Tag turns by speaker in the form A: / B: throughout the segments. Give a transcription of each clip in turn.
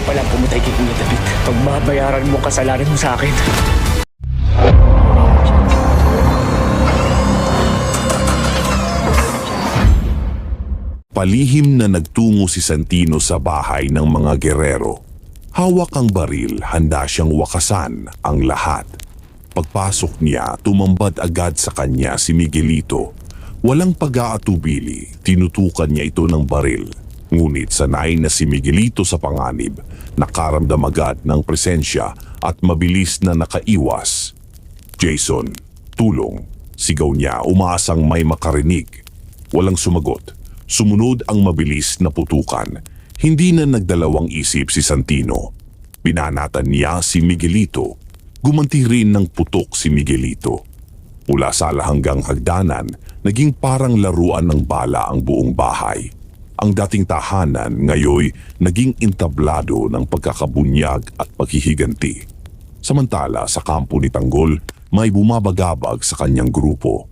A: palang pumatay kay Kuya David. Pagbabayaran mo kasalanan mo sa akin.
B: Palihim na nagtungo si Santino sa bahay ng mga gerero. Hawak ang baril, handa siyang wakasan ang lahat. Pagpasok niya, tumambad agad sa kanya si Miguelito. Walang pag-aatubili, tinutukan niya ito ng baril. Ngunit sanay na si Miguelito sa panganib, nakaramdam agad ng presensya at mabilis na nakaiwas. "Jason, tulong!" Sigaw niya, umaasang may makarinig. Walang sumagot. Sumunod ang mabilis na putukan. Hindi na nagdalawang isip si Santino. Binanatan niya si Miguelito. Gumanti rin ng putok si Miguelito. Mula sala hanggang hagdanan, naging parang laruan ng bala ang buong bahay. Ang dating tahanan ngayoy naging entablado ng pagkakabunyag at paghihiganti. Samantala sa kampo ni Tanggol, may bumabagabag sa kanyang grupo.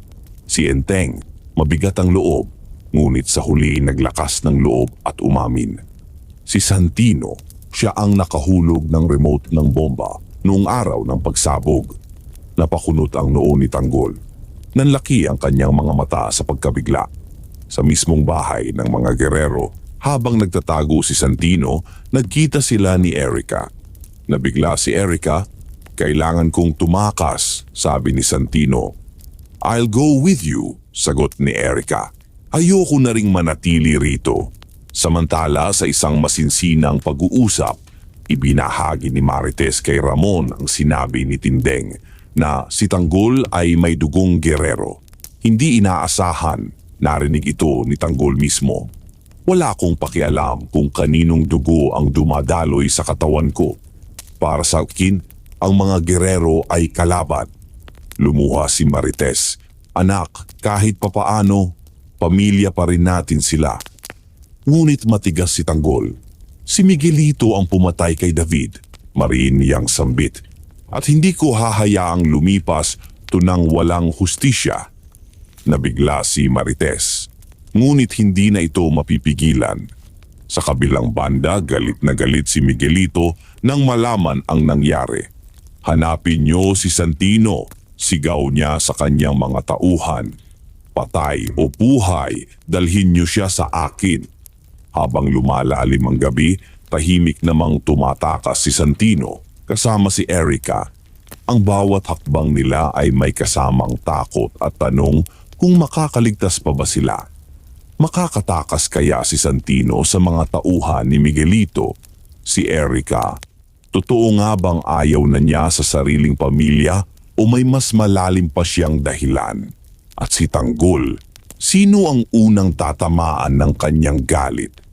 B: Si Enteng, mabigat ang loob, ngunit sa huli naglakas ng loob at umamin. Si Santino, siya ang nakahulog ng remote ng bomba noong araw ng pagsabog. Napakunot ang noo ni Tanggol. Nanlaki ang kanyang mga mata sa pagkabigla. Sa mismong bahay ng mga gerero, habang nagtatago si Santino, nagkita sila ni Erica. Nabigla si Erica. "Kailangan kong tumakas," sabi ni Santino. "I'll go with you," sagot ni Erica. "Ayoko na ring manatili rito." Samantala sa isang masinsinang pag-uusap, ibinahagi ni Marites kay Ramon ang sinabi ni Tindeng na si Tanggol ay may dugong gerero. Hindi inaasahan, narinig ito ni Tanggol mismo. "Wala akong pakialam kung kaninong dugo ang dumadaloy sa katawan ko. Para sa akin, ang mga gerero ay kalaban." Lumuha si Marites. "Anak, kahit papaano, pamilya pa rin natin sila." Ngunit matigas si Tanggol. Si Miguelito ang pumatay kay David, mariin niyang sambit. "At hindi ko hahayaang lumipas to nang walang hustisya." Nabigla si Marites. Ngunit hindi na ito mapipigilan. Sa kabilang banda, galit na galit si Miguelito nang malaman ang nangyari. "Hanapin niyo si Santino," sigaw niya sa kanyang mga tauhan. "Patay o buhay, dalhin niyo siya sa akin." Habang lumalalim ang gabi, tahimik namang tumatakas si Santino kasama si Erica. Ang bawat hakbang nila ay may kasamang takot at tanong kung makakaligtas pa ba sila. Makakatakas kaya si Santino sa mga tauhan ni Miguelito? Si Erica, totoo nga bang ayaw na niya sa sariling pamilya o may mas malalim pa siyang dahilan? At si Tanggol, sino ang unang tatamaan ng kanyang galit?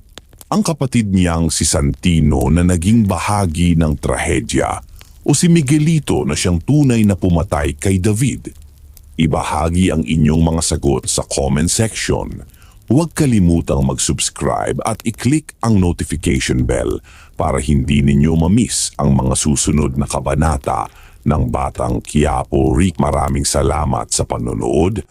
B: Ang kapatid niyang si Santino na naging bahagi ng trahedya o si Miguelito na siyang tunay na pumatay kay David? Ibahagi ang inyong mga sagot sa comment section. Huwag kalimutang mag-subscribe at i-click ang notification bell para hindi ninyo ma-miss ang mga susunod na kabanata ng Batang Quiapo. Rick, maraming salamat sa panonood.